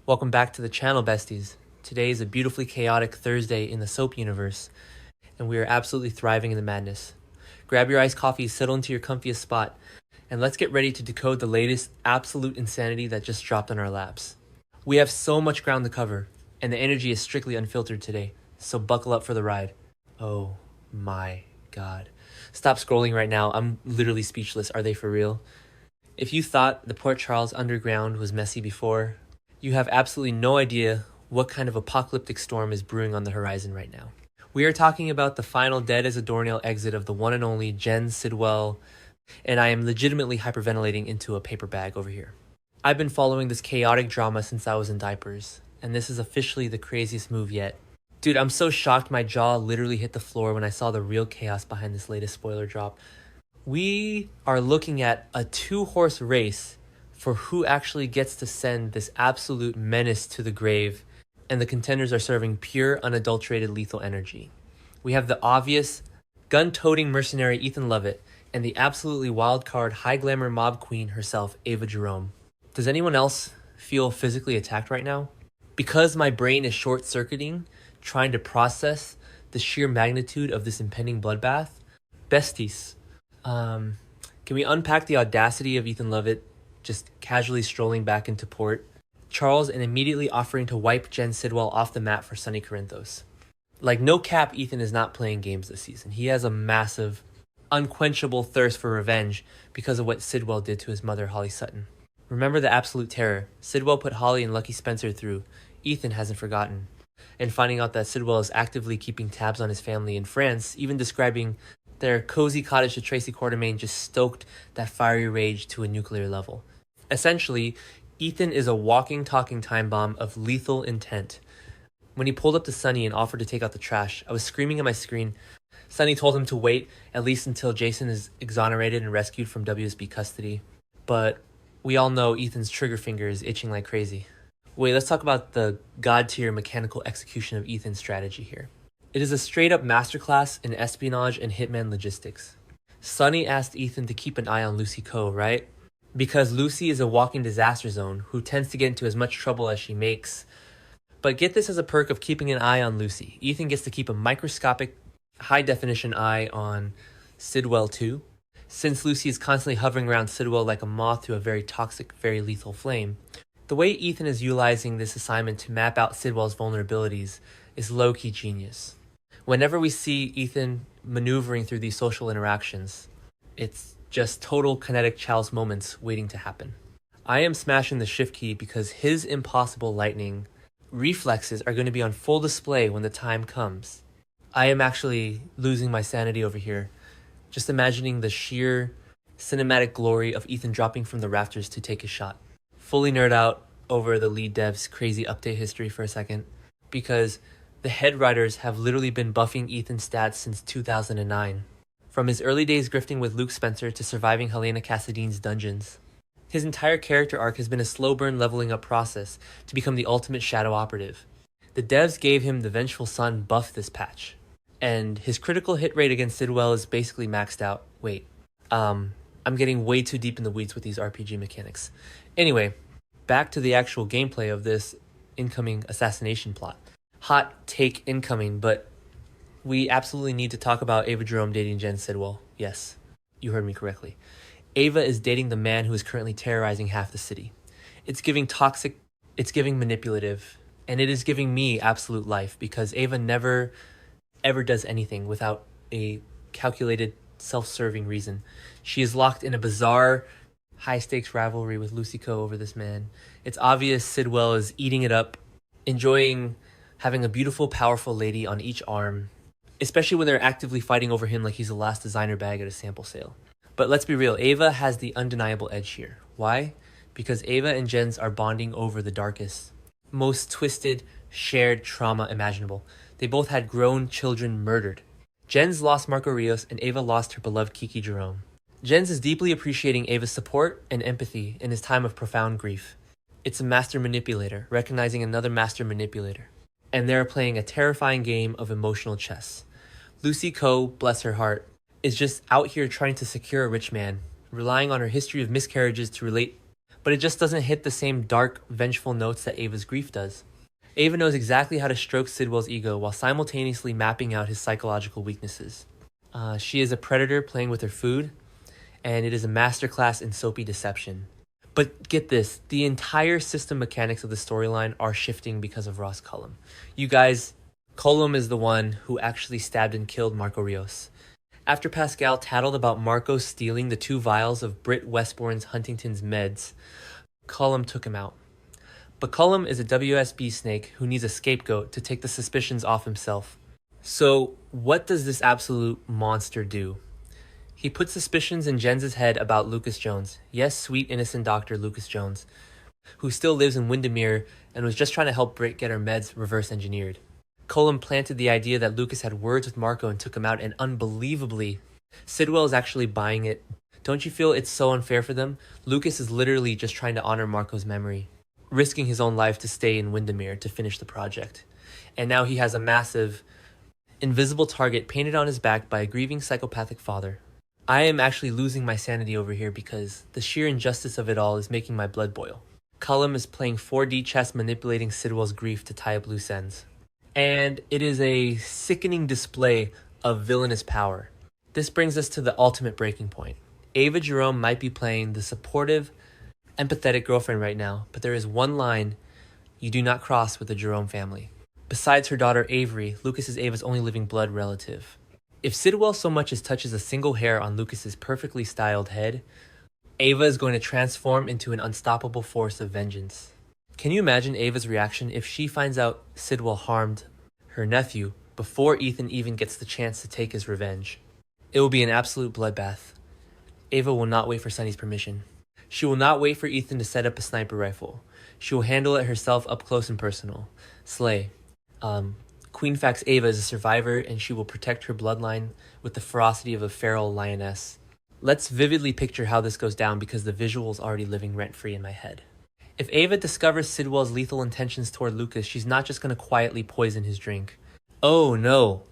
Welcome back to the channel, besties. Today is a beautifully chaotic Thursday in the soap universe, and we are absolutely thriving in the madness. Grab your iced coffee, settle into your comfiest spot, and let's get ready to decode the latest absolute insanity that just dropped on our laps. We have so much ground to cover, and the energy is strictly unfiltered today, so buckle up for the ride. Oh my god. Stop scrolling right now, I'm literally speechless. Are they for real? If you thought the Port Charles Underground was messy before, you have absolutely no idea what kind of apocalyptic storm is brewing on the horizon right now. We are talking about the final dead as a doornail exit of the one and only Jen Sidwell, and I am legitimately hyperventilating into a paper bag over here. I've been following this chaotic drama since I was in diapers, and this is officially the craziest move yet. Dude, I'm so shocked my jaw literally hit the floor when I saw the real chaos behind this latest spoiler drop. We are looking at a two-horse race for who actually gets to send this absolute menace to the grave, and the contenders are serving pure, unadulterated lethal energy. We have the obvious, gun-toting mercenary Ethan Lovett, and the absolutely wild-card, high-glamour mob queen herself, Ava Jerome. Does anyone else feel physically attacked right now? Because my brain is short-circuiting, trying to process the sheer magnitude of this impending bloodbath, besties, can we unpack the audacity of Ethan Lovett just casually strolling back into port, Charles, and immediately offering to wipe Jen Sidwell off the mat for Sunny Corinthos? Like, no cap, Ethan is not playing games this season. He has a massive, unquenchable thirst for revenge because of what Sidwell did to his mother, Holly Sutton. Remember the absolute terror Sidwell put Holly and Lucky Spencer through. Ethan hasn't forgotten. And finding out that Sidwell is actively keeping tabs on his family in France, even describing their cozy cottage to Tracy Quartermain, just stoked that fiery rage to a nuclear level. Essentially, Ethan is a walking, talking time bomb of lethal intent. When he pulled up to Sunny and offered to take out the trash, I was screaming at my screen. Sunny told him to wait at least until Jason is exonerated and rescued from WSB custody. But we all know Ethan's trigger finger is itching like crazy. Wait, let's talk about the god-tier mechanical execution of Ethan's strategy here. It is a straight-up masterclass in espionage and hitman logistics. Sunny asked Ethan to keep an eye on Lucy Coe, right? Because Lucy is a walking disaster zone who tends to get into as much trouble as she makes. But get this as a perk of keeping an eye on Lucy. Ethan gets to keep a microscopic, high-definition eye on Sidwell too. Since Lucy is constantly hovering around Sidwell like a moth to a very toxic, very lethal flame, the way Ethan is utilizing this assignment to map out Sidwell's vulnerabilities is low-key genius. Whenever we see Ethan maneuvering through these social interactions, it's just total kinetic Chalice moments waiting to happen. I am smashing the shift key because his impossible lightning reflexes are going to be on full display when the time comes. I am actually losing my sanity over here, just imagining the sheer cinematic glory of Ethan dropping from the rafters to take a shot. Fully nerd out over the lead dev's crazy update history for a second, because the head writers have literally been buffing Ethan's stats since 2009. From his early days grifting with Luke Spencer to surviving Helena Cassadine's dungeons. His entire character arc has been a slow burn leveling up process to become the ultimate shadow operative. The devs gave him the Vengeful Sun buff this patch, and his critical hit rate against Sidwell is basically maxed out. Wait, I'm getting way too deep in the weeds with these RPG mechanics. Anyway, back to the actual gameplay of this incoming assassination plot. Hot take incoming, but we absolutely need to talk about Ava Jerome dating Jen Sidwell. Yes, you heard me correctly. Ava is dating the man who is currently terrorizing half the city. It's giving toxic, it's giving manipulative, and it is giving me absolute life because Ava never, ever does anything without a calculated, self-serving reason. She is locked in a bizarre, high-stakes rivalry with Lucy Coe over this man. It's obvious Sidwell is eating it up, enjoying having a beautiful, powerful lady on each arm, especially when they're actively fighting over him like he's the last designer bag at a sample sale. But let's be real, Ava has the undeniable edge here. Why? Because Ava and Jens are bonding over the darkest, most twisted, shared trauma imaginable. They both had grown children murdered. Jens lost Marco Rios and Ava lost her beloved Kiki Jerome. Jens is deeply appreciating Ava's support and empathy in his time of profound grief. It's a master manipulator, recognizing another master manipulator. And they're playing a terrifying game of emotional chess. Lucy Coe, bless her heart, is just out here trying to secure a rich man, relying on her history of miscarriages to relate but it just doesn't hit the same dark, vengeful notes that Ava's grief does. Ava knows exactly how to stroke Sidwell's ego while simultaneously mapping out his psychological weaknesses. She is a predator playing with her food, and it is a masterclass in soapy deception. But get this, the entire system mechanics of the storyline are shifting because of Ross Cullum. You guys, Cullum is the one who actually stabbed and killed Marco Rios. After Pascal tattled about Marco stealing the 2 vials of Britt Westbourne's Huntington's meds, Cullum took him out. But Cullum is a WSB snake who needs a scapegoat to take the suspicions off himself. So what does this absolute monster do? He puts suspicions in Jens' head about Lucas Jones. Yes, sweet innocent Dr. Lucas Jones, who still lives in Windermere and was just trying to help Britt get her meds reverse engineered. Cullum planted the idea that Lucas had words with Marco and took him out, and unbelievably, Sidwell is actually buying it. Don't you feel it's so unfair for them? Lucas is literally just trying to honor Marco's memory, risking his own life to stay in Windermere to finish the project. And now he has a massive, invisible target painted on his back by a grieving psychopathic father. I am actually losing my sanity over here because the sheer injustice of it all is making my blood boil. Cullum is playing 4D chess manipulating Sidwell's grief to tie up loose ends. And it is a sickening display of villainous power. This brings us to the ultimate breaking point. Ava Jerome might be playing the supportive, empathetic girlfriend right now, but there is one line you do not cross with the Jerome family. Besides her daughter Avery, Lucas is Ava's only living blood relative. If Sidwell so much as touches a single hair on Lucas's perfectly styled head, Ava is going to transform into an unstoppable force of vengeance. Can you imagine Ava's reaction if she finds out Sidwell harmed her nephew before Ethan even gets the chance to take his revenge? It will be an absolute bloodbath. Ava will not wait for Sonny's permission. She will not wait for Ethan to set up a sniper rifle. She will handle it herself up close and personal. Slay. Queen Fax Ava is a survivor, and she will protect her bloodline with the ferocity of a feral lioness. Let's vividly picture how this goes down because the visual is already living rent-free in my head. If Ava discovers Sidwell's lethal intentions toward Lucas, she's not just going to quietly poison his drink. Oh no!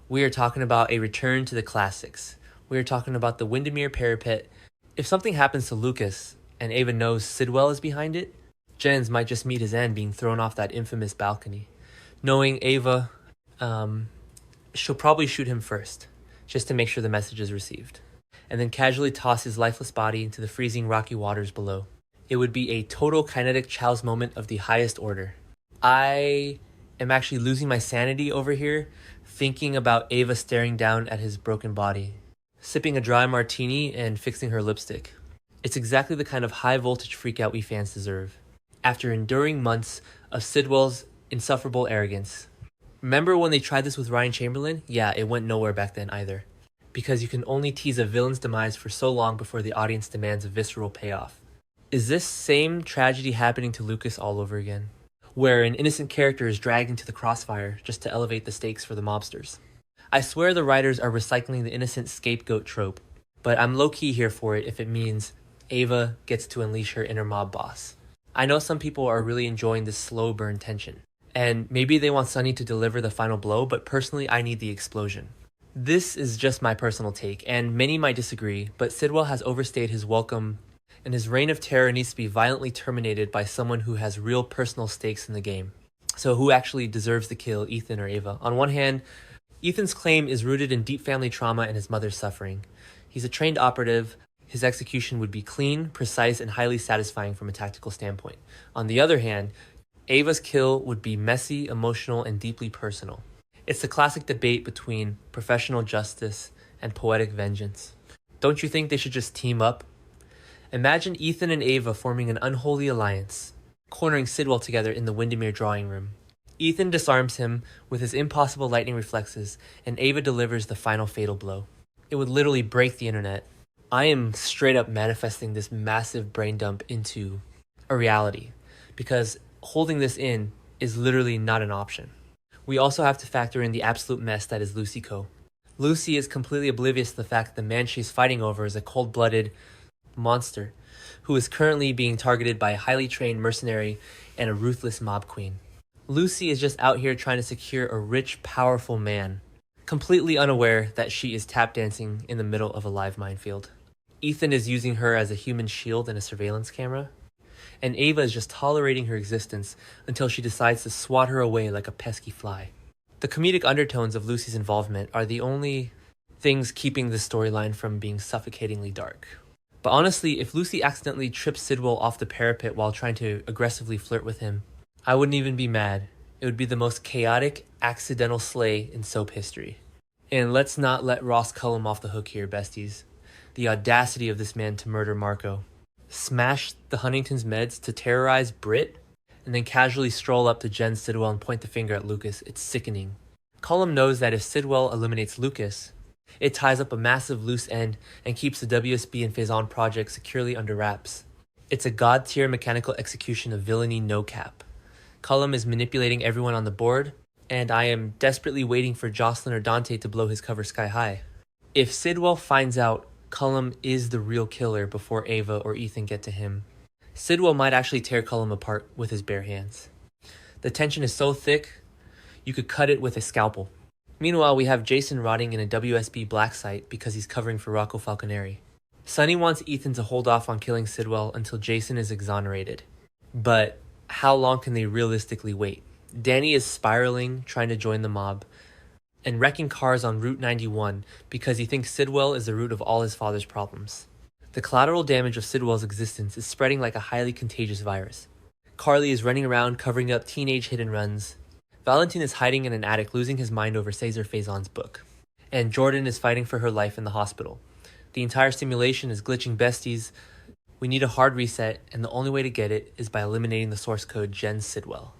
We are talking about a return to the classics. We are talking about the Windermere parapet. If something happens to Lucas, and Ava knows Sidwell is behind it, Jens might just meet his end being thrown off that infamous balcony. Knowing Ava, she'll probably shoot him first, just to make sure the message is received, and then casually toss his lifeless body into the freezing rocky waters below. It would be a total kinetic Chow's moment of the highest order. I am actually losing my sanity over here, thinking about Ava staring down at his broken body, sipping a dry martini and fixing her lipstick. It's exactly the kind of high voltage freakout we fans deserve, after enduring months of Sidwell's insufferable arrogance. Remember when they tried this with Ryan Chamberlain? Yeah, it went nowhere back then either, because you can only tease a villain's demise for so long before the audience demands a visceral payoff. Is this same tragedy happening to Lucas all over again, where an innocent character is dragged into the crossfire just to elevate the stakes for the mobsters? I swear the writers are recycling the innocent scapegoat trope, but I'm low-key here for it if it means Ava gets to unleash her inner mob boss. I know some people are really enjoying this slow burn tension, and maybe they want Sonny to deliver the final blow, but personally I need the explosion. This is just my personal take, and many might disagree, but Sidwell has overstayed his welcome, and his reign of terror needs to be violently terminated by someone who has real personal stakes in the game. So who actually deserves to kill, Ethan or Ava? On one hand, Ethan's claim is rooted in deep family trauma and his mother's suffering. He's a trained operative. His execution would be clean, precise, and highly satisfying from a tactical standpoint. On the other hand, Ava's kill would be messy, emotional, and deeply personal. It's the classic debate between professional justice and poetic vengeance. Don't you think they should just team up? Imagine Ethan and Ava forming an unholy alliance, cornering Sidwell together in the Windermere drawing room. Ethan disarms him with his impossible lightning reflexes, and Ava delivers the final fatal blow. It would literally break the internet. I am straight up manifesting this massive brain dump into a reality, because holding this in is literally not an option. We also have to factor in the absolute mess that is Lucy Co. Lucy is completely oblivious to the fact that the man she's fighting over is a cold-blooded monster who is currently being targeted by a highly trained mercenary and a ruthless mob queen. Lucy is just out here trying to secure a rich, powerful man, completely unaware that she is tap dancing in the middle of a live minefield. Ethan is using her as a human shield and a surveillance camera. and Ava is just tolerating her existence until she decides to swat her away like a pesky fly. The comedic undertones of Lucy's involvement are the only things keeping this storyline from being suffocatingly dark. But honestly, if Lucy accidentally trips Sidwell off the parapet while trying to aggressively flirt with him, I wouldn't even be mad. It would be the most chaotic, accidental slay in soap history. And let's not let Ross Cullum off the hook here, besties. The audacity of this man to murder Marco. Smash the Huntington's meds to terrorize Britt, and then casually stroll up to Jen Sidwell and point the finger at Lucas. It's sickening. Cullum knows that if Sidwell eliminates Lucas, it ties up a massive loose end and keeps the WSB and Faison project securely under wraps. It's a god-tier mechanical execution of villainy no cap. Cullum is manipulating everyone on the board, and I am desperately waiting for Jocelyn or Dante to blow his cover sky high. If Sidwell finds out Cullum is the real killer before Ava or Ethan get to him, Sidwell might actually tear Cullum apart with his bare hands. The tension is so thick, you could cut it with a scalpel. Meanwhile, we have Jason rotting in a WSB black site because he's covering for Rocco Falconeri. Sonny wants Ethan to hold off on killing Sidwell until Jason is exonerated. But how long can they realistically wait? Danny is spiraling, trying to join the mob, and wrecking cars on Route 91 because he thinks Sidwell is the root of all his father's problems. The collateral damage of Sidwell's existence is spreading like a highly contagious virus. Carly is running around covering up teenage hit and runs. Valentine is hiding in an attic losing his mind over Cesar Faison's book. And Jordan is fighting for her life in the hospital. The entire simulation is glitching, besties. We need a hard reset, and the only way to get it is by eliminating the source code Jen Sidwell.